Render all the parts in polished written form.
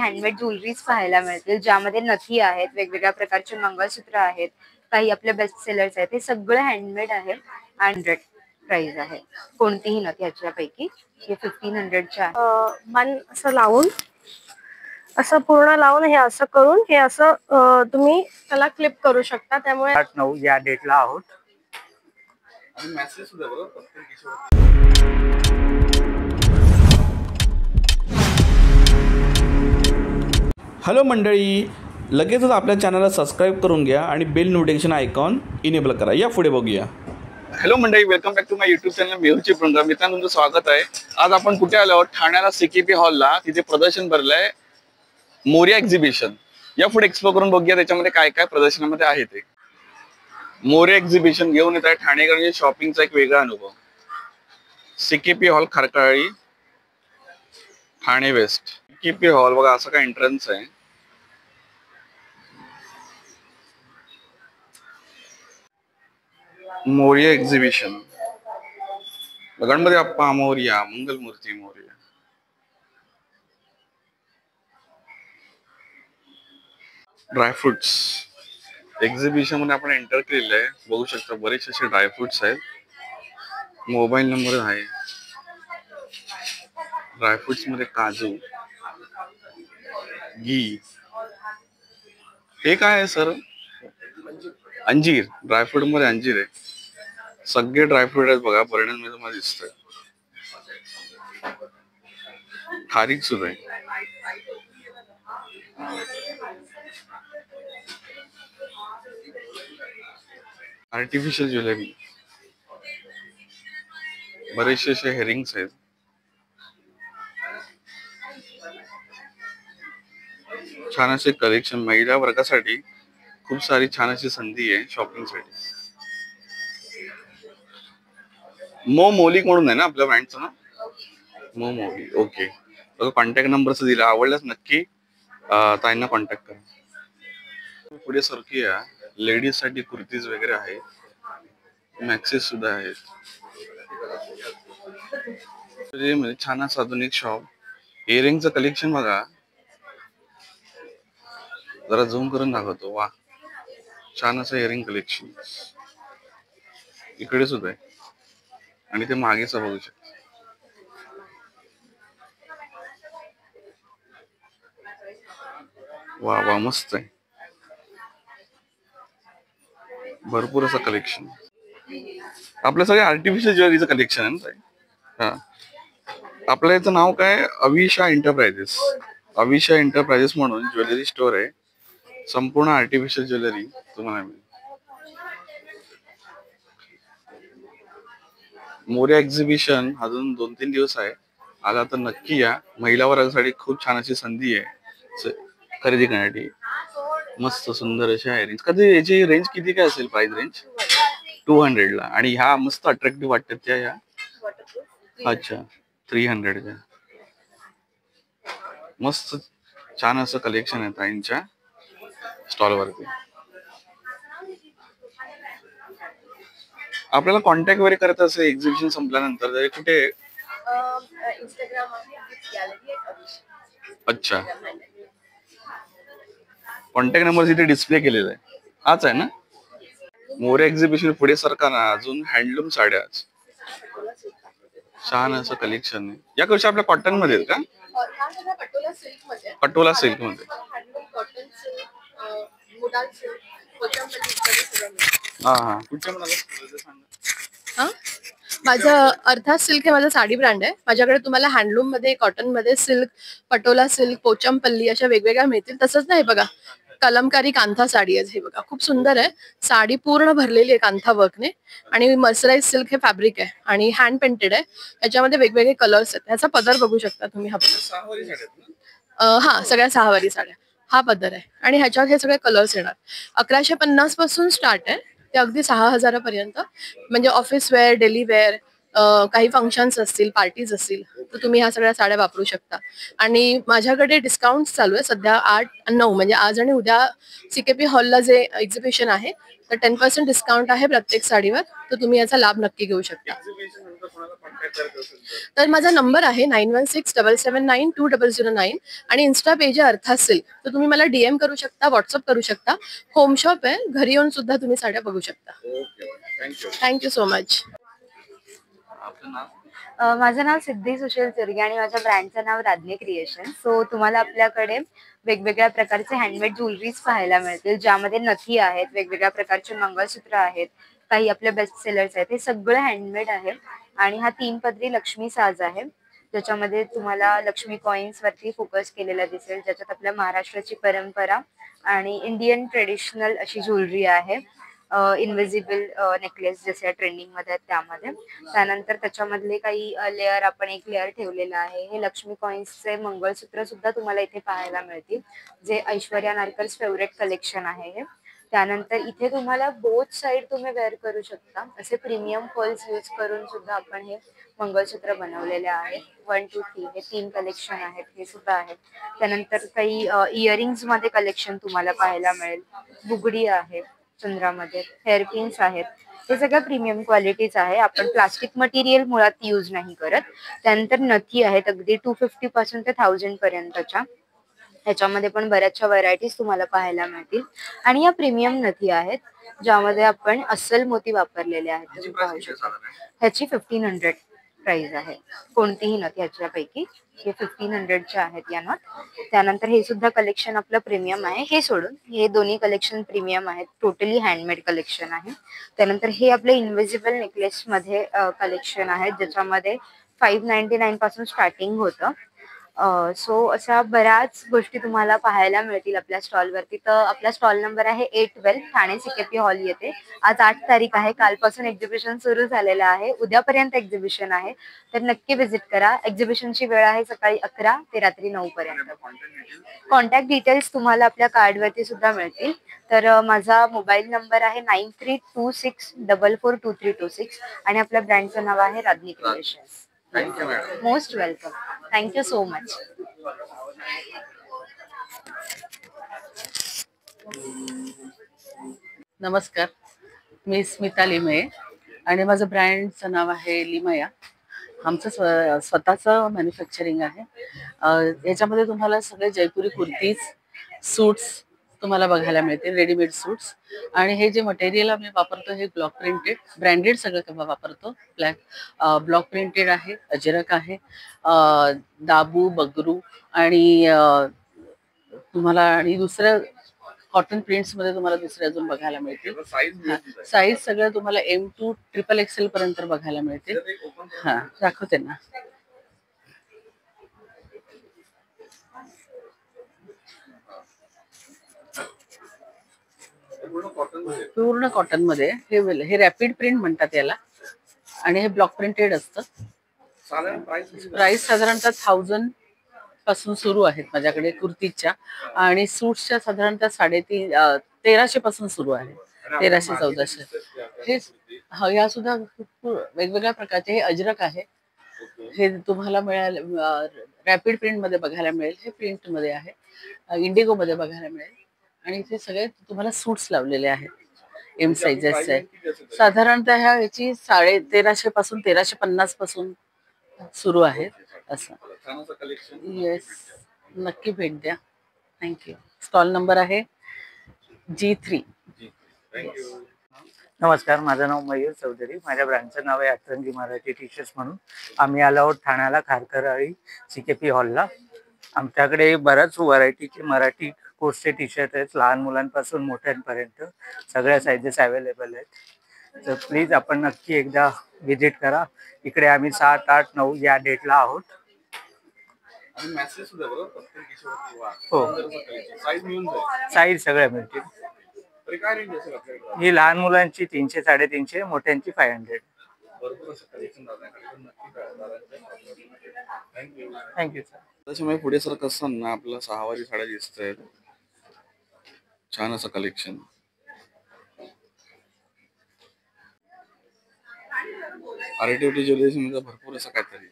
Handmade jewelleries पाहायला मिळतील, ज्यामध्ये नथी आहेत, वेगवेगळ्या प्रकारचे मंगळसूत्र आहेत, काही आपल्या बेस्ट सेलर्स आहेत. हे सगळं हँडमेड आहे. 100 प्राइस आहे कोणतीही नथी याच्यापैकी. हे 1500च्या आहे. मन असं लावून, असं पूर्ण लावून हे असं करून हे असं तुम्ही त्याला क्लिप करू शकता. त्यामुळे 8-9 या डेटला आहोत. हॅलो मंडळी, लगेचच आपल्या चॅनलला सबस्क्राईब करून घ्या आणि बेल नोटिफिकेशन आयकॉन इनेबल करा. या पुढे बघूया. हॅलो मंडळी, welcome back to my YouTube channel मेहुची प्रोग्राम. मित्रांनो, तुमचं स्वागत आहे. आज आपण कुठे आलो आहोत? ठाण्याला CKP हॉलला. तिथे प्रदर्शन भरलंय मोरिया एक्झिबिशन. या पुढे एक्सप्लोर करून बघूया त्याच्यामध्ये काय काय प्रदर्शनामध्ये आहे ते. मोरिया एक्झिबिशन घेऊन येत आहे ठाणेकरांच्या शॉपिंगचा एक वेगळा अनुभव. CKP hall, Kharkali, Thane west. CKP hall बघा, असं काय एंट्रन्स आहे. Morya exhibition. Ganpati Bappa Morya, Mangalmurti Morya. Dry fruits exhibition मध्ये आपण एंटर केलेलं आहे. बघू शकता बरेचसे असे ड्रायफ्रुट्स आहेत. मोबाईल नंबर आहे. ड्रायफ्रुट्स मध्ये काजू, घी. हे काय आहे सर? अंजीर. ड्रायफ्रूट मध्ये अंजीर आहे. सगळे ड्रायफ्रूट आहेत बघा. बर्नर मध्ये तुम्हाला दिसतंय. खारीक सुद्धा आहे. आर्टिफिशियल ज्वेलरी, बरेचसे असे हेरिंग्स आहेत. छान असे कलेक्शन. महिला वर्गासाठी खूप सारी छान अशी संधी आहे शॉपिंग साठी. मो मोलिक म्हणून आहे ना आपल्या ब्रँडचं ना? मो मोलिक. ओके. कॉन्टॅक्ट नंबर दिला. आवडल्यास नक्की ताईंना कॉन्टॅक्ट करा. पुढे सरकी लेडीज साठी कुर्तीज वगैरे आहे. मॅक्सेस सुद्धा आहेत. म्हणजे छान असं आधुनिक शॉप. इयरिंगचं कलेक्शन बघा. जरा झूम करून दाखवतो. वा, छान असं इयरिंग कलेक्शन इकडे सुद्धा आहे. आणि ते मागेच बघू शकता. वा वा, मस्त आहे. भरपूर असं कलेक्शन. आपलं सगळे आर्टिफिशियल ज्वेलरीचं कलेक्शन आहे ना. हा, आपलं याचं नाव काय? अविशा एंटरप्राइजेस. अविशा एंटरप्राइजेस म्हणून ज्वेलरी स्टोर आहे. संपूर्ण आर्टिफिशियल ज्वेलरी तुम्हाला मिळेल. मोरिया एक्झिबिशन अजून 2-3 दिवस आहे. आला तर नक्की या. महिला वर्गासाठी खूप छान अशी संधी आहे खरेदी करण्यासाठी. मस्त सुंदर अशा इयरिंग्स. कधी याची रेंज किती काय असेल? प्राइस रेंज 200 ला. आणि ह्या मस्त अट्रॅक्टिव्ह वाटतात त्या ह्या. अच्छा, 300च्या. मस्त छान असं कलेक्शन आहे ताईंच्या स्टॉल वरती. आपल्याला कॉन्टॅक्ट वगैरे करत असेल एक्झिबिशन संपल्यानंतर तरी कुठे? अच्छा, कॉन्टॅक्ट नंबर तिथे डिस्प्ले केलेला आहे. हाच आहे ना? मोरिया एक्झिबिशन पुढे सरकारना अजून हँडलूम साड्या. छान असं कलेक्शन आहे. या वर्षी आपल्या कॉटन मध्ये आहेत का? पटोला सिल्क मध्ये. हा हा, कुठच्या म्हणाला? माझं अर्थात सिल्क हे माझं साडी ब्रँड आहे. माझ्याकडे तुम्हाला हँडलूम मध्ये, कॉटन मध्ये सिल्क, पटोला सिल्क, पोचमपल्ली अशा वेगवेगळ्या मिळतील. तसंच नाही बघा, कलमकारी कांथा साडी आहे. हे बघा, खूप सुंदर आहे. साडी पूर्ण भरलेली आहे कांथा वर्कने. आणि मर्सराइज सिल्क हे फॅब्रिक आहे आणि हँड पेंटेड आहे. याच्यामध्ये वेगवेगळे कलर्स आहेत. ह्याचा पदर बघू शकता तुम्ही. हा, सगळ्या 6 वारी साड्या. हा पदर आहे आणि ह्याच्यात हे सगळे कलर्स येणार. 1150 पासून स्टार्ट आहे ते अगदी 6000 पर्यंत. म्हणजे ऑफिस वेअर, डेली वेअर, काही फंक्शन्स असतील, पार्टीज असतील, तर तुम्ही ह्या सगळ्या साड्या वापरू शकता. आणि माझ्याकडे डिस्काउंट चालू आहे सध्या 8-9 म्हणजे आज आणि उद्या CKP हॉलला जे एक्झिबिशन आहे तर 10% डिस्काउंट आहे प्रत्येक साडीवर. तर तुम्ही याचा लाभ नक्की घेऊ शकता. तर माझा नंबर आहे 9167792009 आणि इन्स्टा पेज आहे अर्थात सिल्क. तर तुम्ही मला DM करू शकता, व्हॉट्सअप करू शकता. होम शॉप आहे, घरी येऊन सुद्धा तुम्ही साड्या बघू शकता. Thank you so much. माझं नाव सिद्धी सुशील चुर्गे आणि माझ्या ब्रँडचं नाव राधने क्रिएशन. सो तुम्हाला आपल्याकडे वेगवेगळ्या प्रकारचे हँडमेड ज्वेलरीज पाहायला मिळतील, ज्यामध्ये नथी आहेत, वेगवेगळ्या प्रकारचे मंगळसूत्र आहेत, काही आपले बेस्ट सेलर्स आहेत. हे सगळं हँडमेड आहे. आणि हा 3 पदरी लक्ष्मी साज आहे, ज्याच्यामध्ये तुम्हाला लक्ष्मी कॉइन्स वरती फोकस केलेला दिसेल, ज्याच्यात आपल्या महाराष्ट्राची परंपरा आणि इंडियन ट्रेडिशनल अशी ज्वेलरी आहे. इनविजिबल नेकलेस जसे ट्रेंडिंग मध्ये आहेत त्यामध्ये. त्यानंतर त्याच्यामधले काही लेअर, आपण एक लेअर ठेवलेला आहे. हे लक्ष्मी कॉइन्सचे मंगळसूत्र सुद्धा तुम्हाला इथे पाहायला मिळतील, जे ऐश्वर्या नारकर्स फेवरेट कलेक्शन आहे हे. त्यानंतर इथे तुम्हाला बोथ साइड तुम्ही वेअर करू शकता, असे प्रीमियम पर्ल्स यूज करून सुद्धा आपण हे मंगळसूत्र बनवलेले आहेत. 1, 2, 3 हे 3 कलेक्शन आहेत, हे सुद्धा आहेत. त्यानंतर काही इयरिंग्स मध्ये कलेक्शन तुम्हाला पाहायला मिळेल. बुगडी आहे चंद्रामध्ये, हेअरपिन्स आहेत. हे सगळं प्रीमियम क्वालिटीज आहे. आपण प्लास्टिक मटेरियल मुळात यूज नाही करत. त्यानंतर नथी आहेत अगदी 250 पासून ते 1000 पर्यंतच्या. ह्याच्यामध्ये पण बऱ्याचशा व्हरायटीज तुम्हाला पाहायला मिळतील. आणि या प्रीमियम नथी आहेत, ज्यामध्ये आपण अस्सल मोती वापरलेले आहेत. तुम्ही पाहू शकता. ह्याची 1500 प्राइस आहे. कोणतीही नथ ह्याच्यापैकी हे 1500च्या आहेत या नथ. त्यानंतर हे सुद्धा कलेक्शन आपलं प्रीमियम आहे. हे सोडून हे दोन्ही कलेक्शन प्रीमियम आहेत, टोटली हँडमेड कलेक्शन आहे. त्यानंतर हे आपले इनविजिबल नेकलेस मध्ये कलेक्शन आहेत, ज्याच्यामध्ये 599 पासून स्टार्टिंग होतं. सो अशा बऱ्याच गोष्टी तुम्हाला पाहायला मिळतील आपल्या स्टॉलवरती. तर आपला स्टॉल नंबर आहे 812 ठाणे CKP हॉल येथे. आज 8 तारीख आहे. कालपासून एक्झिबिशन सुरू झालेलं आहे, उद्यापर्यंत एक्झिबिशन आहे. तर नक्की व्हिजिट करा. एक्झिबिशनची वेळ आहे सकाळी 11 ते रात्री 9 पर्यंत. कॉन्टॅक्ट डिटेल्स तुम्हाला आपल्या कार्डवरती सुद्धा मिळतील. तर माझा मोबाईल नंबर आहे 9326442326 आणि आपल्या ब्रँडचं नाव आहे Radhani creations. Most welcome. Thank you so much. नमस्कार, मी स्मिता लिमये आणि माझं ब्रँडचं नाव आहे लिमया. आमचं स्वतःचं मॅन्युफॅक्चरिंग आहे. याच्यामध्ये तुम्हाला सगळे जयपुरी कुर्तीज, सूट्स तुम्हाला बघायला मिळतील, रेडीमेड सूट्स. आणि हे जे मटेरियल आम्ही वापरतो हे ब्लॉक प्रिंटेड, ब्रँडेड सगळं केव्हा वापरतो. ब्लॉक प्रिंटेड आहे, अजरक आहे, दाबू, बगरू आणि तुम्हाला आणि दुसऱ्या कॉटन प्रिंट्स मध्ये तुम्हाला दुसरे अजून बघायला मिळतील. साईज सगळं तुम्हाला M2 XXL पर्यंत बघायला मिळतील. हा, दाखवते ना. पूर्ण कॉटन मध्ये हे रॅपिड प्रिंट म्हणतात याला आणि हे ब्लॉक प्रिंटेड असतं. प्राइस साधारणतः 1000 पासून सुरू आहेत माझ्याकडे कुर्तीच्या, आणि सूट्सच्या साधारणतः 1350 पासून सुरू आहे. 1300-1400 हे. या सुद्धा वेगवेगळ्या प्रकारचे. हे अजरक आहे, हे तुम्हाला मिळेल रॅपिड प्रिंट मध्ये बघायला मिळेल. हे प्रिंट मध्ये आहे, इंडिगो मध्ये बघायला मिळेल. आणि इथे सगळे तुम्हाला सूट्स लावलेले आहेत. M साइजेस आहे. साधारणतः ह्याची 1350 पासून 1350 पासून सुरू आहेत असं. येस, नक्की भेट द्या. थँक्यू. स्टॉल नंबर आहे G3. नमस्कार, माझं नाव मयूर चौधरी. माझ्या ब्रँडचं नाव आहे अतरंगी मराठी टी-शर्ट्स म्हणून. आम्ही आलो आहोत ठाण्याला, खारकरआळी CKP हॉलला. आमच्याकडे बऱ्याच व्हरायटीचे मराठी कोर्सचे टी-शर्ट आहेत, लहान मुलांपासून मोठ्यांपर्यंत सगळ्या साईजेस अवेलेबल आहेत. तर प्लीज आपण नक्की एकदा व्हिजिट करा. इकडे आम्ही 7, 8, 9 या डेटला आहोत. हो, साईज सगळ्या मिळतील. ही लहान मुलांची 300, 350, मोठ्यांची 500. Thank you sir. त्याच्यामुळे पुढे सरक असताना आपल्याला 6 वारी साड्या दिसत आहेत. छान असं कलेक्शन. आर्टिफिशियल ज्वेलरी मध्ये भरपूर असं काहीतरी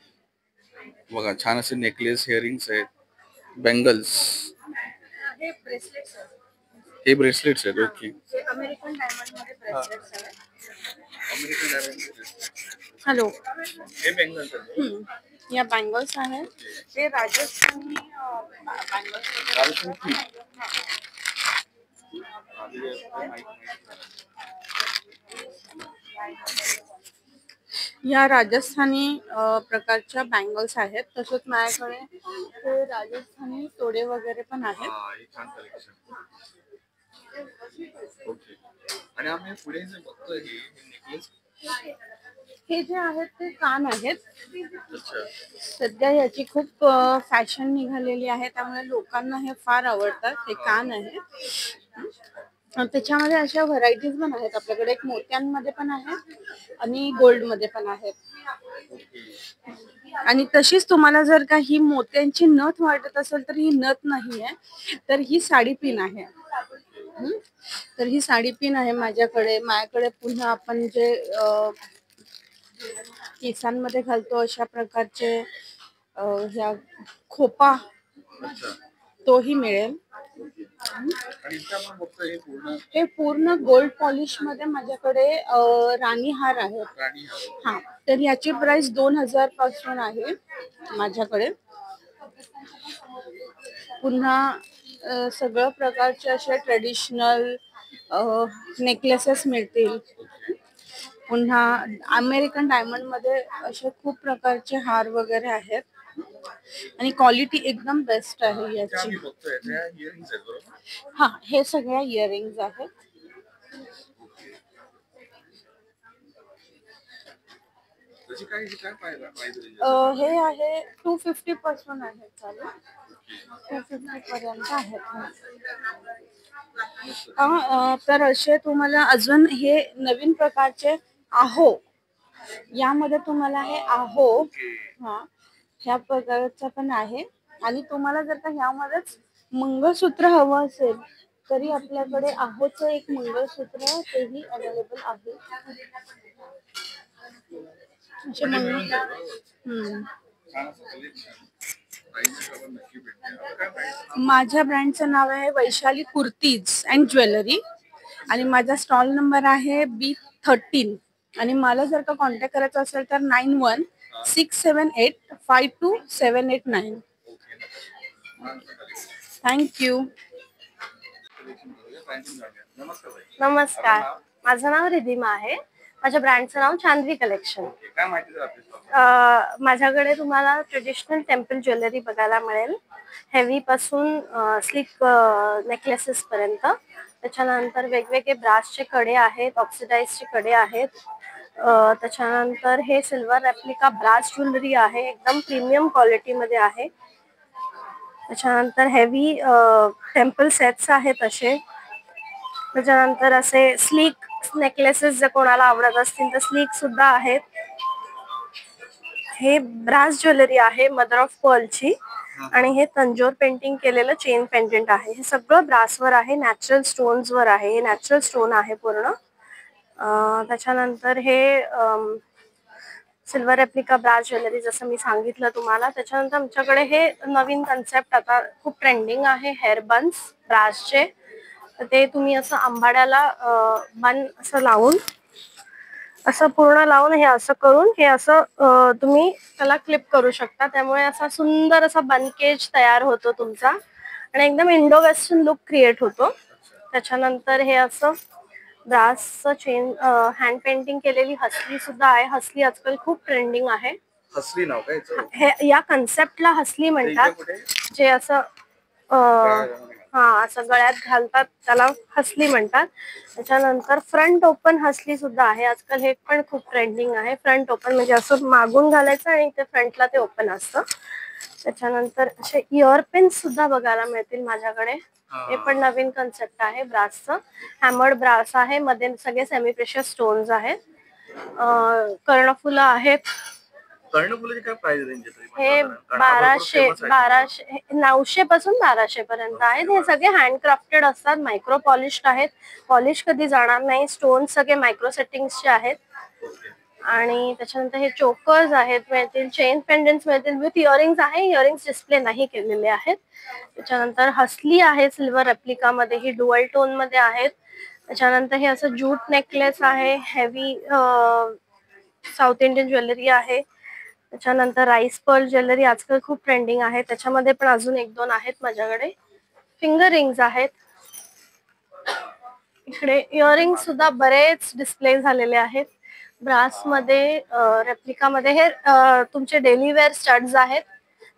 बघा. छान असे नेकलेस, इयरिंग्स आहेत, बँगल्स, हे ब्रेसलेट्स आहेत. ओके. अमेरिकन डायमंड मध्ये ब्रेसलेट्स आहेत. American diamond. हॅलो. हे बँगल्स आहेत. या बँगल्स आहेत. ते राजस्थानी बँगल्स. या राजस्थानी प्रकारच्या बँगल्स आहेत. तसंच माझ्याकडे ते राजस्थानी तोडे वगैरे पण आहेत. छान कलेक्शन. ओके. आणि आम्ही पुढे जे बघतोय हे नेकलेस, हे जे आहेत ते कान आहेत. अच्छा, सध्या याची खूप फॅशन निघालेली आहे, त्यामुळे लोकांना हे फार आवडतात. हे कान आहे. त्याच्यामध्ये अशा व्हरायटीज पण आहेत आपल्याकडे. एक मोत्यांमध्ये पण आहेत आणि गोल्ड मध्ये पण आहेत. आणि तशीच तुम्हाला जर का ही मोत्यांची नथ वाटत असेल तर ही नथ नाही आहे, तर ही साडी पिन आहे. तर ही साडी पिन आहे माझ्याकडे पुन्हा आपण जे केसांमध्ये घालतो अशा प्रकारचे ह्या खोपा, तोही मिळेल. हे पूर्ण गोल्ड पॉलिश मध्ये माझ्याकडे राणी हार आहेत. हा, तर याची प्राइस 2000 पासून आहे माझ्याकडे. पुन्हा सगळ्या प्रकारचे असे ट्रेडिशनल नेकलेसेस मिळतील. पुन्हा अमेरिकन डायमंड मध्ये असे खूप प्रकारचे हार वगैरे आहेत आणि क्वालिटी एकदम बेस्ट आहे याची. हा, हे सगळ्या इयरिंग्स आहेत. हे आहे 250 पासून आहे चालू. 250 पर्यंत आहेत. तर असे तुम्हाला अजून हे नवीन प्रकारचे आहो, यामध्ये तुम्हाला हे आहो ह्या प्रकारचा पण आहे. आणि तुम्हाला जर का ह्यामध्येच मंगळसूत्र हवं असेल तरी आपल्याकडे आहोचं एक मंगळसूत्र तेही अवेलेबल आहे. माझ्या ब्रँडचं नाव आहे वैशाली कुर्तीज अँड ज्वेलरी आणि माझा स्टॉल नंबर आहे B13. आणि मला जर का कॉन्टॅक्ट करायचा असेल तर 9167852789. थँक्यू. नमस्कार, माझं नाव रिधिमा आहे. माझ्या ब्रँडचं नाव चांदवी कलेक्शन. माझ्याकडे तुम्हाला ट्रेडिशनल टेम्पल ज्वेलरी बघायला मिळेल. हेवी पासून स्लिक नेकलेसेस पर्यंत. त्याच्यानंतर वेगवेगळे ब्रासचे कडे आहेत, ऑक्सिडाइजचे कडे आहेत. त्याच्यानंतर हे सिल्वर रेप्लिका ब्रास ज्वेलरी आहे, एकदम प्रीमियम क्वालिटी मध्ये आहे. त्याच्यानंतर हेवी टेम्पल सेट्स आहेत असे. त्याच्यानंतर असे स्लीक नेकलेसेस जर कोणाला आवडत असतील तर स्लीक सुद्धा आहेत. हे ब्रास ज्वेलरी आहे मदर ऑफ पर्लची आणि हे तंजोर पेंटिंग केलेलं चेन पेंडंट आहे. हे सगळं ब्रासवर आहे, नॅचरल स्टोन्स वर आहे. हे नॅचरल स्टोन आहे पूर्ण. त्याच्यानंतर हे सिल्वर रेप्लिका ब्रास ज्वेलरी जसं मी सांगितलं तुम्हाला. त्याच्यानंतर आमच्याकडे हे नवीन कन्सेप्ट आता खूप ट्रेंडिंग आहे, हेअर बन्स ब्रासचे. तर ते तुम्ही असं आंबाड्याला बन असं लावून, असं पूर्ण लावून हे असं करून हे असं तुम्ही त्याला क्लिप करू शकता. त्यामुळे असा सुंदर असा बनकेज तयार होतो तुमचा आणि एकदम इंडो वेस्टर्न लुक क्रिएट होतो. त्याच्यानंतर हे असं ब्रासचं चेन हँड पेंटिंग केलेली हसली सुद्धा आहे. हसली आजकाल खूप ट्रेंडिंग आहे. हसली नाव काय? हे या कन्सेप्टला हसली म्हणतात, जे असं असं गळ्यात घालतात त्याला हसली म्हणतात. त्याच्यानंतर फ्रंट ओपन हसली सुद्धा आहे. आजकाल हे पण खूप ट्रेंडिंग आहे. फ्रंट ओपन म्हणजे असं मागून घालायचं आणि ते फ्रंटला ते ओपन असतं. त्याच्यानंतर असे इयर पिन्स सुद्धा बघायला मिळतील माझ्याकडे. हे पण नवीन कन्सेप्ट आहे ब्रासचं. हॅमर्ड ब्रास आहे, मध्ये सगळे सेमी प्रेशियस स्टोन्स आहेत. कर्णफुलं आहेत. कर्णफुलाची काय प्राइस रेंज आहे? हे 900 पासून 1200 पर्यंत आहेत. हे सगळे हँडक्राफ्टेड असतात, मायक्रो पॉलिश्ड आहेत. पॉलिश कधी जाणार नाही. स्टोन सगळे मायक्रो सेटिंग्सचे आहेत. आणि त्याच्यानंतर हे चोकर्स आहेत मिळतील, चेन पेंडंट्स मिळतील विथ इयरिंग्स आहे. इयरिंग्स डिस्प्ले नाही केलेले आहेत. त्याच्यानंतर हसली आहे सिल्वर रेप्लिका मध्ये, ही डुअल टोन मध्ये आहेत. त्याच्यानंतर हे असं जूट नेकलेस आहे, हेवी साऊथ इंडियन ज्वेलरी आहे. त्याच्यानंतर राईस पर्ल ज्वेलरी आजकाल खूप ट्रेंडिंग आहे, त्याच्यामध्ये पण अजून एक दोन आहेत माझ्याकडे. फिंगर रिंग्स आहेत. इकडे इयरिंग सुद्धा बरेच डिस्प्ले झालेले आहेत ब्रास मध्ये, रेप्लिका मध्ये. हे तुमचे डेली वेअर स्टड्स आहेत,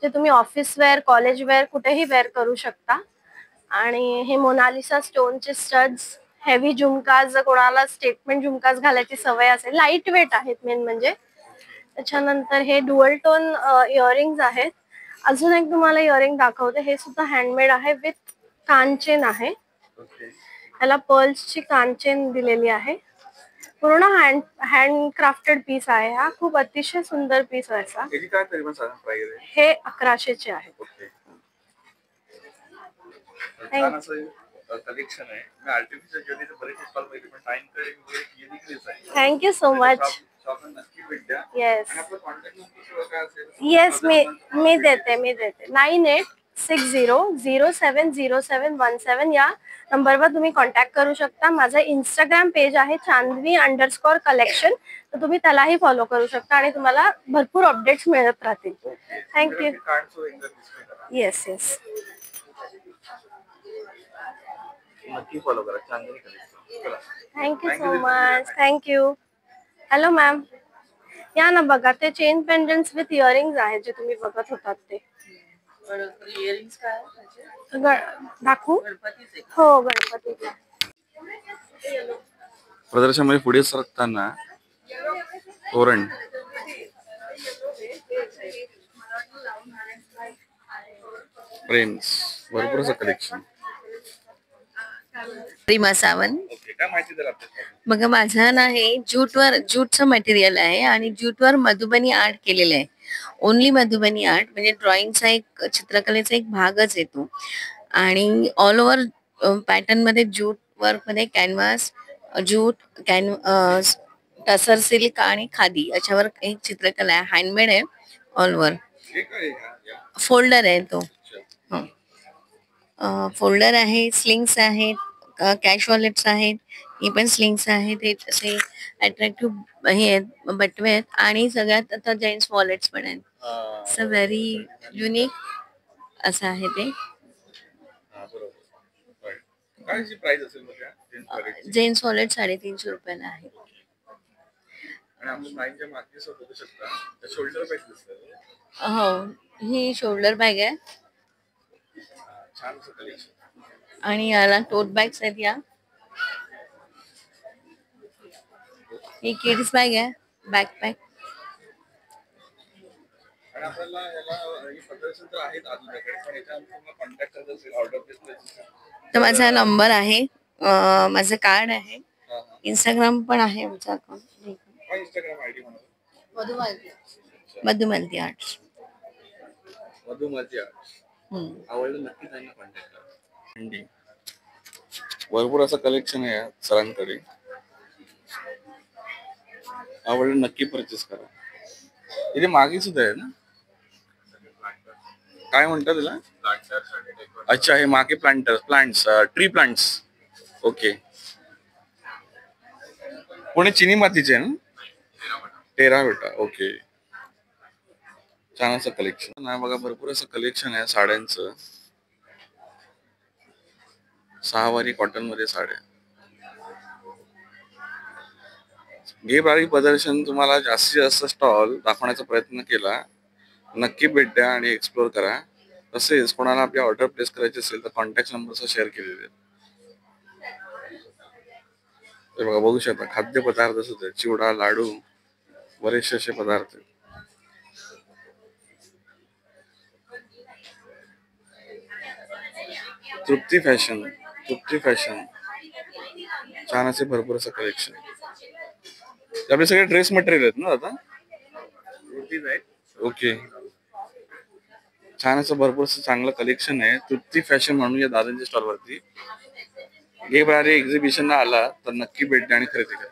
जे तुम्ही ऑफिस वेअर, कॉलेज वेअर कुठेही वेअर करू शकता. आणि हे मोनालिसा स्टोनचे स्टड्स, हेवी झुमकाज, जर कोणाला स्टेटमेंट झुमकाज घालायची सवय असेल, लाईट वेट आहेत मेन म्हणजे. त्याच्यानंतर हे डुअल टोन इयरिंग्स आहेत. अजून एक तुम्हाला इयरिंग दाखवते, हे सुद्धा हँडमेड आहे विथ कानचेन आहे. याला पर्ल्सची कानचेन दिलेली आहे. पूर्ण हँड क्राफ्टेड पीस आहे हा, खूप अतिशय सुंदर पीस आहे असा. हे 1100 आहे. Thank you so much. Yes yes, मी देते 9860070717 या नंबरवर तुम्ही कॉन्टॅक्ट करू शकता. माझा इंस्टाग्राम पेज आहे चांदनी_कलेक्शन, तर तुम्ही त्यालाही फॉलो करू शकता आणि तुम्हाला भरपूर अपडेट्स मिळत राहतील. थँक्यू. येस येस, नक्की फॉलो करा Chandni collection. Thank you so much. Thank you. Hello ma'am, या ना बघा, ते चेन पेंडंट्स विथ इयरिंग्स आहेत जे तुम्ही बघत होतात ते. इयरिंग्स काय दाखवू? हो, गणपतीचे. प्रदर्शनामध्ये पुढे सरकताना तोरण, फ्रेम्स, भरपूर असं कलेक्शन. रिमा सावंत. काय माहिती द्याल आपल्याला? बघा, माझं ना हे ज्यूटचं मटेरियल आहे आणि ज्यूटवर मधुबनी आर्ट केलेलं आहे. ओनली मधुबनी आर्ट म्हणजे ड्रॉइंगचा एक, चित्रकलेचा एक भागच येतो. आणि ऑल ओव्हर पॅटर्न मध्ये ज्यूट वर्क मध्ये कॅनव्हास, ज्यूट, टसर सिल्क आणि खादी याच्यावर एक चित्रकला आहे. हँडमेड आहे ऑल ओव्हर. फोल्डर आहे तो. फोल्डर आहे, स्लिंग्स आहेत, कॅश वॉलेट्स आहेत, हे पण स्लिंग्स आहेत. हे असे अट्रॅक्टिव्ह हे आहेत, बटवे आहेत. आणि सगळ्यात आता जेंट्स वॉलेट्स पण आहेत. सो व्हेरी युनिक असं आहे ते. जेंट्स वॉलेट 350 रुपयाला आहे. हो, ही शोल्डर बॅग आहे. आणि याला टोट बॅग्स आहेत. या ही किड्स बॅग आहे, बॅकपॅक. तर माझा नंबर आहे, माझं कार्ड आहे, इंस्टाग्राम पण आहे आमचं अकाउंट. मधुमलती आर्ट्स. भरपूर असं कलेक्शन आहे सरांकडे, आवडलं नक्की परचेस करा. इथे मागे सुद्धा आहे ना, काय म्हणतात त्याला? अच्छा, हे मागे plants, tree plants. Okay, Pune चिनी मातीचे आहे ना, टेराकोटा. ओके, छान असं कलेक्शन आहे बघा. भरपूर असं कलेक्शन आहे साड्यांचं. 6 वारी कॉटन मध्ये साड्या. गेबारी प्रदर्शन तुम्हाला जास्तीत जास्त स्टॉल दाखवण्याचा प्रयत्न केला. नक्की भेट द्या आणि एक्सप्लोर करा. तसेच कोणाला आपली ऑर्डर प्लेस करायची असेल तर कॉन्टॅक्ट नंबर शेअर केलेले आहेत. ते बघा, बघू शकता खाद्यपदार्थ सुद्धा, चिवडा, लाडू, बरेचसे असे पदार्थ. तृप्ती फॅशन, छान असे भरपूर असं कलेक्शन. आपले सगळे ड्रेस मटेरियल आहेत ना आता. ओके, छान असं भरपूर असं चांगलं कलेक्शन आहे. तृप्ती फॅशन म्हणून या दादांच्या स्टॉल वरती. गेबारी एक्झिबिशनला आला तर नक्की भेट द्या आणि खरेदी करा.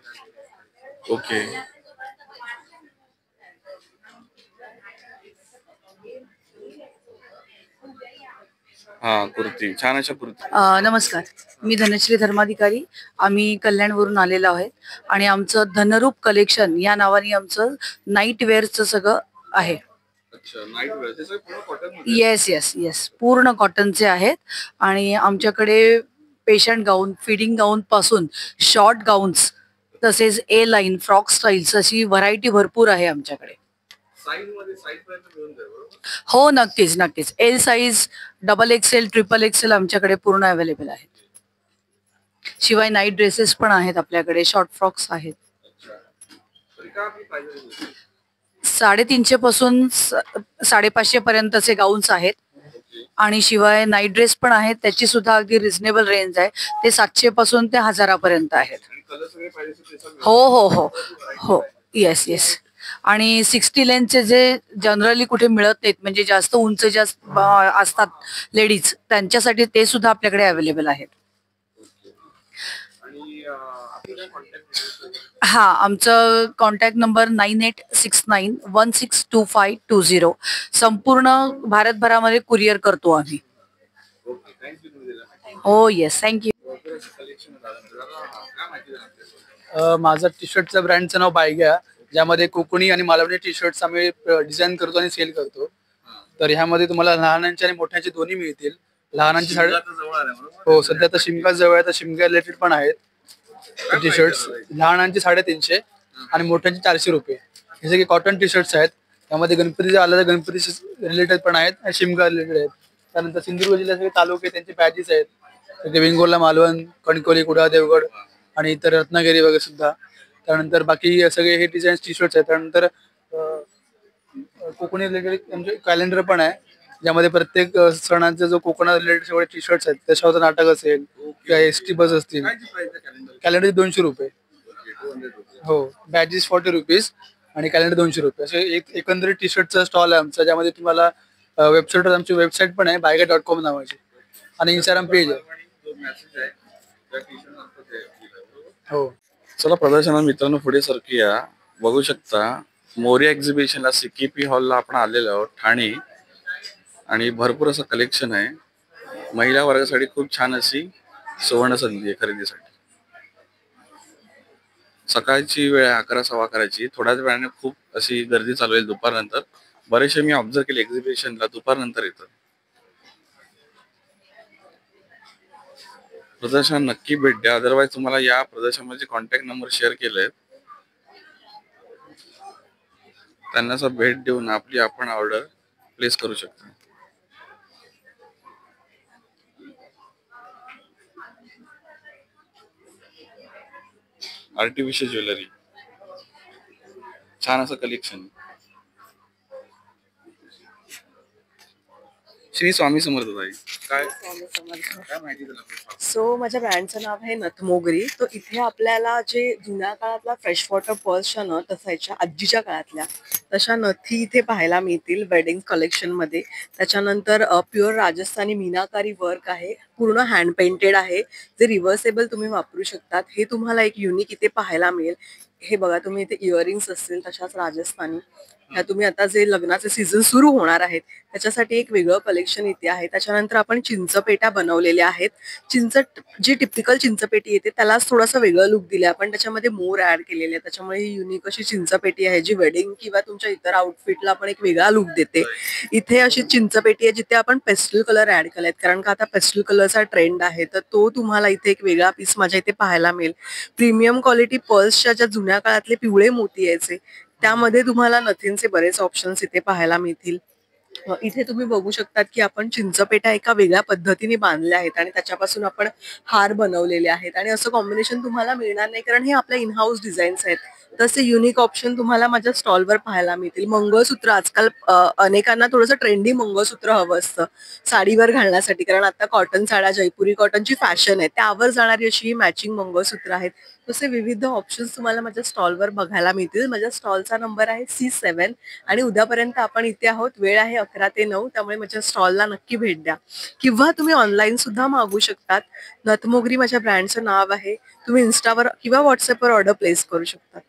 ओके, हा कुर्ती, छान अशा कुर्ती. नमस्कार, मी धनश्री धर्माधिकारी. आम्ही कल्याणवरून आलेलो आहे आणि आमचं धनरूप कलेक्शन या नावाने आमचं नाईट वेअरचं सगळं आहे. अच्छा, नाईट वेअर ते सगळे पूर्ण कॉटन. येस येस येस, पूर्ण कॉटनचे आहेत आणि आमच्याकडे पेशंट गाऊन, फिडिंग गाऊन पासून शॉर्ट गाऊन्स, तसेच ए लाईन, फ्रॉक स्टाईल्स अशी व्हरायटी भरपूर आहे आमच्याकडे. साईज मध्ये साईज पर्यंत मिळून जाईल बरोबर. हो नक्कीच नक्कीच. L size, double XL, triple XL आमच्याकडे पूर्ण अवेलेबल आहेत. शिवाय नाईट ड्रेसेस पण आहेत आपल्याकडे, शॉर्ट फ्रॉक्स आहेत. तरी काय आपली प्राइस? 350 पासून 550 पर्यंतचे गाऊन्स आहेत आणि शिवाय नाईट ड्रेस पण आहेत. त्याची सुद्धा अगदी रिझनेबल रेंज आहे. ते 700 पासून ते 1000 पर्यंत आहेत. हो हो हो हो, येस येस. आणि 60 लेनचे जे जनरली कुठे मिळत नाहीत, म्हणजे जास्त उंच जास्त असतात लेडीज, त्यांच्यासाठी ते सुद्धा आपल्याकडे अवेलेबल आहेत. हा, आमचं कॉन्टॅक्ट नंबर 9869162520. संपूर्ण भारतभरामध्ये कुरिअर करतो आम्ही. हो येस, थँक्यू. माझं टी शर्टचं ब्रँडचं नाव बायग्या, ज्यामध्ये कोकणी आणि मालवणी टी शर्ट्स आम्ही डिझाईन करतो आणि सेल करतो. तर ह्यामध्ये तुम्हाला लहानांचे आणि मोठ्यांचे दोन्ही मिळतील. लहानांची हो, सध्या तर शिमगा जवळ आहे, तर शिमगा रिलेटेड पण आहेत टी शर्ट्स. लहानांचे 350 आणि मोठ्यांचे 400 रुपये. जसे की कॉटन टी शर्ट्स आहेत, त्यामध्ये गणपती आलं तर गणपती रिलेटेड पण आहेत आणि शिमगा रिलेटेड आहेत. त्यानंतर सिंधुदुर्ग जिल्ह्यात सगळे तालुके त्यांचे बॅजेस आहेत. वेंगुर्ला, मालवण, कणकवली, कुडाळ, देवगड आणि इतर रत्नागिरी वगैरे सुद्धा. त्यानंतर बाकी सगळे हे डिझाईन टी शर्ट्स आहेत. त्यानंतर कोकणी रिलेटेड म्हणजे कॅलेंडर पण आहे, ज्यामध्ये प्रत्येक सणांचा जो कोकणात रिलेटेड सगळे टी शर्ट्स आहेत, त्याच्यावर नाटक असेल किंवा एसटी बस असतील. कॅलेंडर 200 रुपये. हो, बॅजेस 40 रुपीज आणि कॅलेंडर 200 रुपये. असे एकंदरीत टी शर्टचा स्टॉल आहे आमचा, ज्यामध्ये तुम्हाला वेबसाईटवर आमची वेबसाईट पण आहे बायगा.com नावाची आणि इंस्टाग्राम पेज आहे. हो, चला प्रदर्शनात मित्रांनो पुढे सरकूया. बघू शकता मोरिया एक्झिबिशनला सीकेपी हॉलला आपण आलेलो आहोत ठाणे, आणि भरपूर असं कलेक्शन आहे. महिला वर्गासाठी खूप छान अशी सुवर्ण संधी आहे खरेदीसाठी. सकाळची वेळ 11:15. थोड्याच वेळाने खूप अशी गर्दी चालू आहे दुपारनंतर. बरेचसे मी ऑब्झर्व केले एक्झिबिशनला दुपारनंतर येतात. प्रदर्शन नक्की भेट द्या. अदरवाईज तुम्हाला या प्रदर्शनाचे कॉन्टॅक्ट नंबर शेअर केलेत, त्यांना भेट देऊन आपली आपण ऑर्डर प्लेस करू शकता. आर्टिफिशियल ज्वेलरी, छान असं कलेक्शन. श्री स्वामी समर्थ ताई, काय माहिती दिला? सो माझ्या ब्रँडचं नाव आहे नथमोगरी. तो इथे आपल्याला जे जुन्या काळातला फ्रेश वॉटर पर्सच्या नथ असायच्या आजीच्या काळातल्या, तशा नथी इथे पाहायला मिळतील वेडिंग कलेक्शनमध्ये. त्याच्यानंतर प्युअर राजस्थानी मीनाकारी वर्क आहे, पूर्ण हँड पेंटेड आहे, जे रिव्हर्सेबल तुम्ही वापरू शकतात. हे तुम्हाला एक युनिक इथे पाहायला मिळेल. हे बघा, तुम्ही इथे इयरिंग्स असतील तशाच राजस्थानी. ह्या तुम्ही आता जे लग्नाचे सीझन सुरू होणार आहेत त्याच्यासाठी एक वेगळं कलेक्शन इथे आहे. त्याच्यानंतर आपण चिंचपेट्या बनवलेल्या आहेत. जी टिपिकल चिंचपेटी येते त्यालाच थोडासा वेगळं लुक दिले आपण, त्याच्यामध्ये मोर ऍड केलेले आहे. त्याच्यामुळे ही युनिक अशी चिंचपेटी आहे, जी वेडिंग किंवा तुमच्या इतर आउटफिटला पण एक वेगळा लुक देते. इथे अशी चिंचपेटी आहे जिथे आपण पेस्टल कलर ऍड केलेत, कारण का आता पेस्टल कलरचा ट्रेंड आहे, तर तो तुम्हाला इथे एक वेगळा पीस माझ्या इथे पाहायला मिळेल. प्रीमियम क्वालिटी पर्सच्या ज्या जुन्या काळातले पिवळे मोती यायचे, त्यामध्ये तुम्हाला नथींचे बरेच ऑप्शन्स इथे पाहायला मिळतील. इथे तुम्ही बघू शकतात की आपण चिंचपेट्या एका वेगळ्या पद्धतीने बांधल्या आहेत आणि त्याच्यापासून आपण हार बनवलेले आहेत. आणि असं कॉम्बिनेशन तुम्हाला मिळणार नाही, कारण हे आपल्या इन हाऊस डिझाईन्स आहेत. तसे युनिक ऑप्शन तुम्हाला माझ्या स्टॉलवर पाहायला मिळतील. मंगळसूत्र, आजकाल अनेकांना थोडंसं ट्रेंडी मंगळसूत्र हवं असतं साडीवर घालण्यासाठी, कारण आता कॉटन साड्या, जयपुरी कॉटनची फॅशन आहे, त्यावर जाणारी अशी मॅचिंग मंगळसूत्र आहेत. तसे विविध ऑप्शन्स तुम्हाला माझ्या स्टॉलवर बघायला मिळतील. माझ्या स्टॉलचा नंबर आहे C7 आणि उद्यापर्यंत आपण इथे आहोत. वेळ आहे 11 ते 9, त्यामुळे माझ्या स्टॉलला नक्की भेट द्या. किंवा तुम्ही ऑनलाईन सुद्धा मागू शकतात. नथमोगरी माझ्या ब्रँडचं नाव आहे. तुम्ही इन्स्टावर किंवा व्हॉट्सअपवर ऑर्डर प्लेस करू शकता.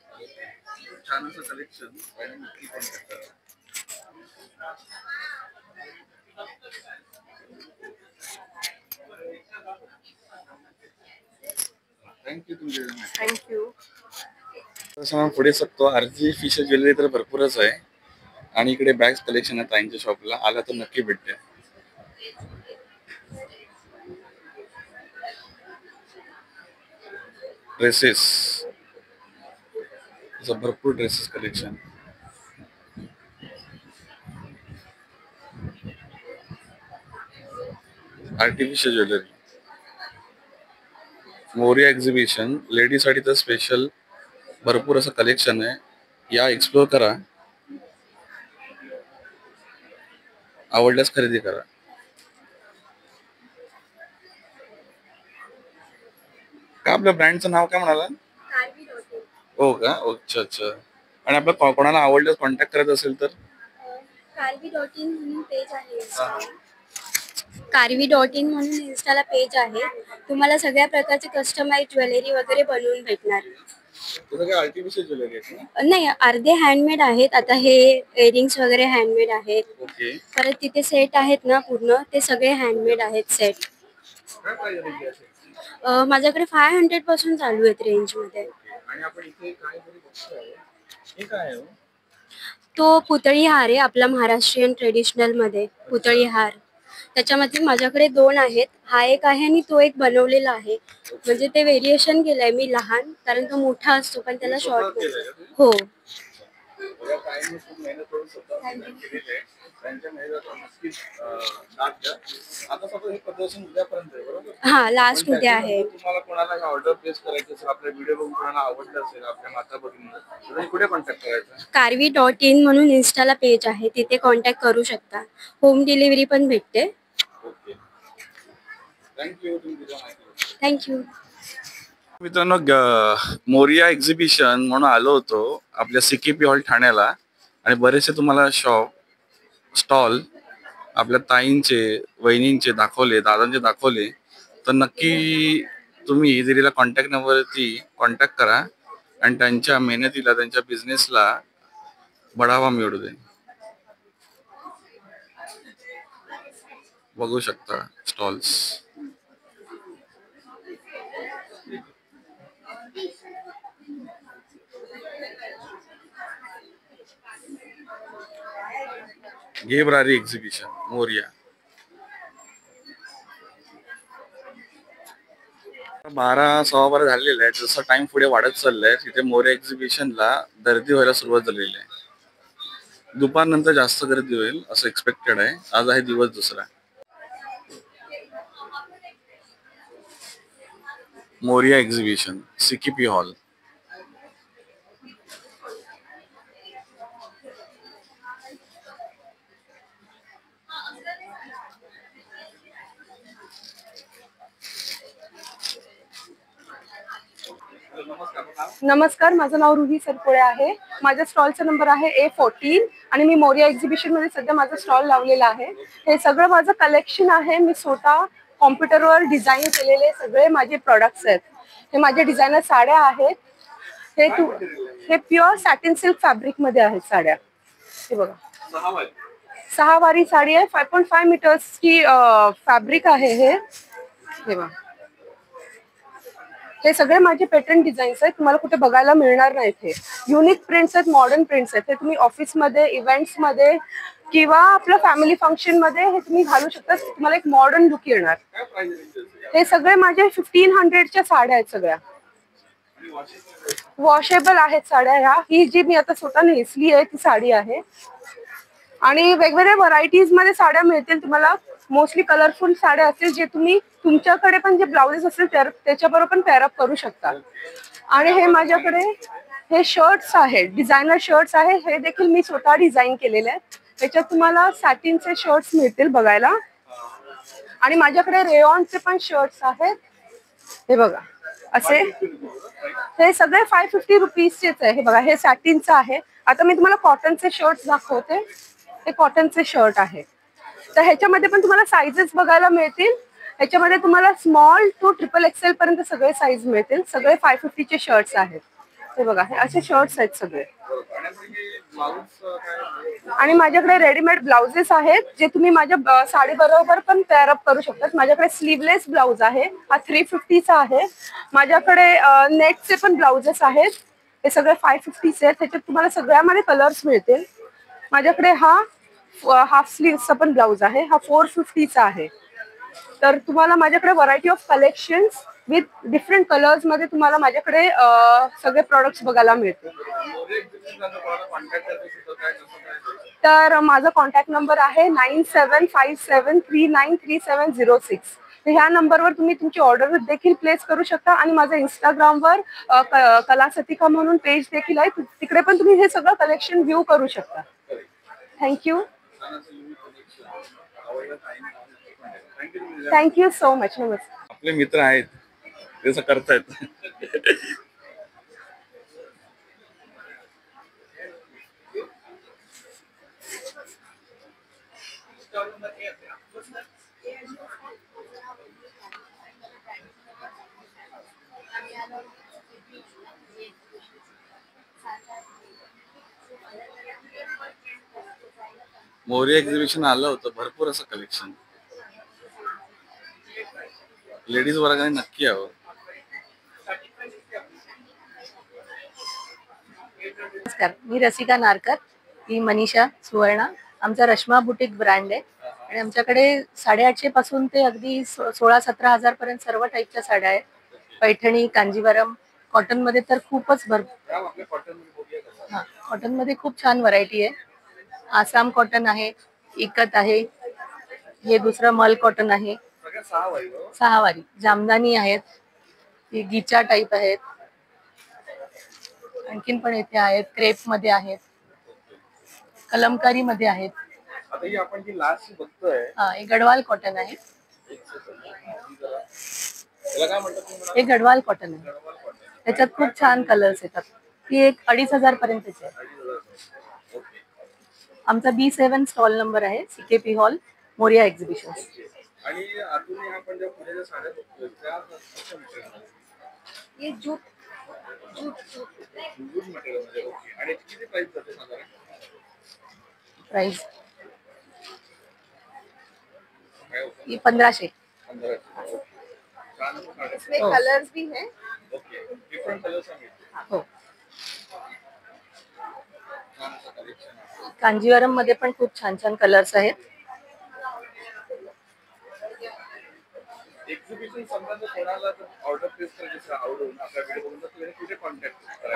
थँक्यू तुमच्या. थँक्यू. तसं आपण पुढे शकतो. आरती फिश ज्वेलरी तर भरपूरच आहे आणि इकडे बॅग्स कलेक्शन आहे ताईंच्या शॉपला. आला तर नक्की भेटते. ड्रेसेस, भरपूर dresses collection. Artificial jewellery, Moriya exhibition ladies साठी तर स्पेशल भरपूर असं कलेक्शन आहे. या एक्सप्लोर करा, आवडल्यास खरेदी करा. का आपल्या ब्रँडचं नाव काय म्हणाला? हो का, अच्छा अच्छा. आणि आपलं कोणाला आवडल्यास कॉन्टॅक्ट करायचं असेल तर कारवी.in म्हणून पेज आहे. कारवी.in म्हणून इन्स्टाला पेज आहे. तुम्हाला सगळ्या प्रकारचे कस्टमाइज ज्वेलरी वगैरे बनवून भेटणार. आर्टिफिशियल ज्वेलरी आहे ना? नाही, अर्धे हँडमेड आहेत. आता हे इयरिंग्स वगैरे हँडमेड आहेत. ओके. परत तिथे सेट आहेत ना पूर्ण, ते सगळे हँडमेड आहेत सेट. माझ्याकडे 500 पासून चालू आहेत रेंज मध्ये. आणि आपण इथे काय तरी बघतोय, हे काय आहे? तो पुतळी हार आहे आपला महाराष्ट्रीयन ट्रेडिशनल मध्ये. पुतळी हार त्याच्यामध्ये माझ्याकडे 2 आहेत. हा एक आहे आणि तो एक बनवलेला आहे. म्हणजे ते व्हेरिएशन केलंय मी लहान, कारण तो मोठा असतो पण त्याला शॉर्ट. हो. हा, लास्ट उद्या आहे. तुम्हाला कोणाला ऑर्डर प्लेस करायची असेल, आपल्या व्हिडिओ बघून कोणाला आवडलं असेल, आपल्या माता भगिनींना, तर कुठे कॉन्टॅक्ट करायचं? कारवी.in म्हणून इन्स्टाला पेज आहे, तिथे कॉन्टॅक्ट करू शकता. होम डिलिव्हरी पण भेटते. Okay, thank you. थँक्यू. मित्रांनो, मोरिया एक्झिबिशन म्हणून आलो होतो आपल्या CKP हॉल ठाण्याला आणि बरेचसे तुम्हाला स्टॉल आपल्या ताईंचे, वहिनींचे दाखवले, दादांचे दाखवले. तर नक्की तुम्ही दिलेल्या कॉन्टॅक्ट नंबरवरती कॉन्टॅक्ट करा आणि त्यांच्या मेहनतीला, त्यांच्या बिझनेसला बढावा मिळू दे. बघू शकता स्टॉल्स. गेबरारी एक्झिबिशन मोरिया. 12:15 झालेला आहे. जसं टाइम पुढे वाढत चाललाय तिथे मोरिया एक्झिबिशनला गर्दी व्हायला सुरुवात झालेली आहे. दुपारनंतर जास्त गर्दी होईल असं एक्सपेक्टेड आहे. आज आहे दिवस दुसरा. Moriya exhibition CKP hall. नमस्कार, माझं नाव रुही सरकोळे आहे. माझ्या स्टॉलचा नंबर आहे A14 आणि मी मोरिया एक्झिबिशन मध्ये सध्या माझा स्टॉल लावलेला आहे. हे सगळं माझं कलेक्शन आहे. मी स्वतः कॉम्प्युटरवर डिझाईन केलेले सगळे माझे प्रोडक्ट्स आहेत. हे माझे डिझायनर साड्या आहेत. हे प्युअर सॅटिन सिल्क फॅब्रिक मध्ये आहेत साड्या. हे बघा, 6 वारी साडी आहे. 5.5 मीटर्सची फॅब्रिक आहे. हे बघा, हे सगळे माझे पॅटर्न डिझाईन्स आहेत. तुम्हाला कुठे बघायला मिळणार नाहीत. हे युनिक प्रिंट्स आहेत, मॉडर्न प्रिंट्स आहेत. हे तुम्ही ऑफिसमध्ये, इव्हेंट्स मध्ये किंवा आपल्या फॅमिली फंक्शन मध्ये हे तुम्ही घालू शकता. तुम्हाला एक मॉडर्न लुक येणार. हे सगळे माझे 1500च्या साड्या आहेत. सगळ्या वॉशेबल आहेत साड्या. ह्या ही जी मी आता स्वतः नेसली आहे ती साडी आहे. आणि वेगवेगळ्या व्हरायटीज मध्ये साड्या मिळतील तुम्हाला. मोस्टली कलरफुल साड्या असतील जे तुम्ही तुमच्याकडे पण जे ब्लाउजेस असतील त्याच्याबरोबर पण पेअरअप करू शकता. आणि हे माझ्याकडे हे शर्ट्स आहेत, डिझायनर शर्ट्स आहे. हे देखील मी स्वतः डिझाईन केलेले आहेत. त्याच्यात तुम्हाला सॅटिनचे शर्ट्स मिळतील बघायला. आणि माझ्याकडे रेयॉनचे पण शर्ट्स आहेत. हे बघा असे. हे सगळे 550 रुपीजचेच आहे. हे बघा, हे सॅटिनचं आहे. आता मी तुम्हाला कॉटनचे शर्ट्स दाखवते. हे कॉटनचे शर्ट आहे. तर ह्याच्यामध्ये पण तुम्हाला साईजेस बघायला मिळतील. ह्याच्यामध्ये तुम्हाला स्मॉल टू XXL पर्यंत सगळे साईज मिळतील. सगळे 550चे शर्ट्स आहेत. हे बघा, हे असे शर्ट्स आहेत सगळे. आणि माझ्याकडे रेडीमेड ब्लाउजेस आहेत जे तुम्ही माझ्या साडी बरोबर पण पेअर अप करू शकता. माझ्याकडे स्लीवलेस ब्लाउज आहे, हा 350चा आहे. माझ्याकडे नेटचे पण ब्लाउजेस आहेत, हे सगळे 550चे आहेत. त्याच्यात तुम्हाला सगळ्यामध्ये कलर्स मिळतील. माझ्याकडे हा हाफ स्लीव्हचा पण ब्लाउज आहे, हा 450चा आहे. तर तुम्हाला माझ्याकडे variety of collections with different colours मध्ये तुम्हाला माझ्याकडे सगळे प्रोडक्ट्स बघायला मिळतील. तर माझा कॉन्टॅक्ट नंबर आहे 9757393706. तर ह्या नंबरवर तुम्ही तुमची ऑर्डर देखील प्लेस करू शकता. आणि माझं इंस्टाग्रामवर कलासतिका म्हणून पेज देखील आहे, तिकडे पण तुम्ही हे सगळं कलेक्शन व्ह्यू करू शकता. थँक्यू. Thank you so much. नमस्कार. आपले मित्र आहेत ते करतायत. मोरिया एक्झिबिशन आलं होतं, भरपूर असं कलेक्शन. लेडीज वर्गाने नक्की यावं. नमस्कार, मी रसिका नारकर, ही मनीषा सुवर्णा. आमचा रश्मा बुटीक ब्रँड आहे आणि आमच्याकडे 850 पासून ते अगदी 16-17 हजार पर्यंत सर्व टाईपच्या साड्या आहेत. पैठणी, कांजीवरम, कॉटन मध्ये तर खूपच भरपूर. कॉटन मध्ये खूप छान व्हरायटी आहे. आसाम कॉटन आहे, इकत आहे, हे दुसरं मल कॉटन आहे, 6 वारी. जामदानी आहेत, ही गिचा टाईप आहेत, आणखीन पण इथे आहेत, क्रेप मध्ये आहेत, कलमकारी मध्ये आहेत. हे गडवाल कॉटन आहे, हे गडवाल कॉटन आहे. त्याच्यात खूप छान कलर्स येतात. ती एक 2500 पर्यंतची आहे. आमचा B7 स्टॉल नंबर आहे, CKP hall, Moriya exhibition. Price ये 1500. इसमें कलर्स भी हैं. हो. कांजीवरम मध्ये पण खूप छान छान कलर्स आहेत.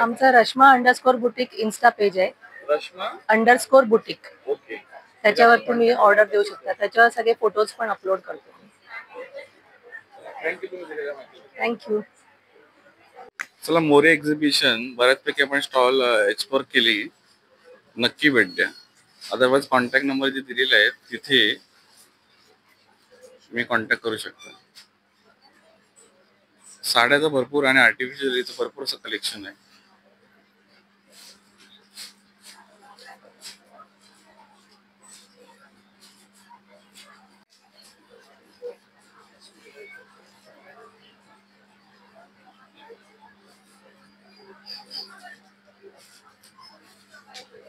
आमचा रश्मा_ बुटीक इन्स्टा पेज आहे, रश्मा_ बुटीक. त्याच्यावर तुम्ही ऑर्डर देऊ शकता. त्याच्यावर सगळे फोटोज पण अपलोड करतो. थँक्यू. चला, मोरे एक्झिबिशन बऱ्याचपैकी आपण स्टॉल एक्सप्लोर केली. नक्की भेट द्या. अदरवाइज कॉन्टॅक्ट नंबर जे दिलेले आहेत तिथे मी कॉन्टॅक्ट करू शकता. साड्याचं भरपूर आणि आर्टिफिशियलचं भरपूर असं कलेक्शन आहे.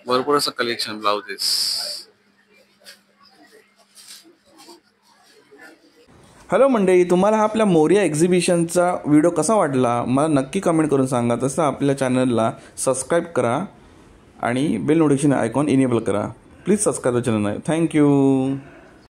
भरपूर असं कलेक्शन, ब्लाउजेस. हॅलो मंडळी, तुम्हाला आपल्या मोरिया एक्झिबिशनचा व्हिडिओ कसा वाटला मला नक्की कमेंट करून सांगा. तसं आपल्या चॅनलला सबस्क्राईब करा आणि बेल नोटिफिकेशन आयकॉन इनेबल करा. Please subscribe the channel. Thank you.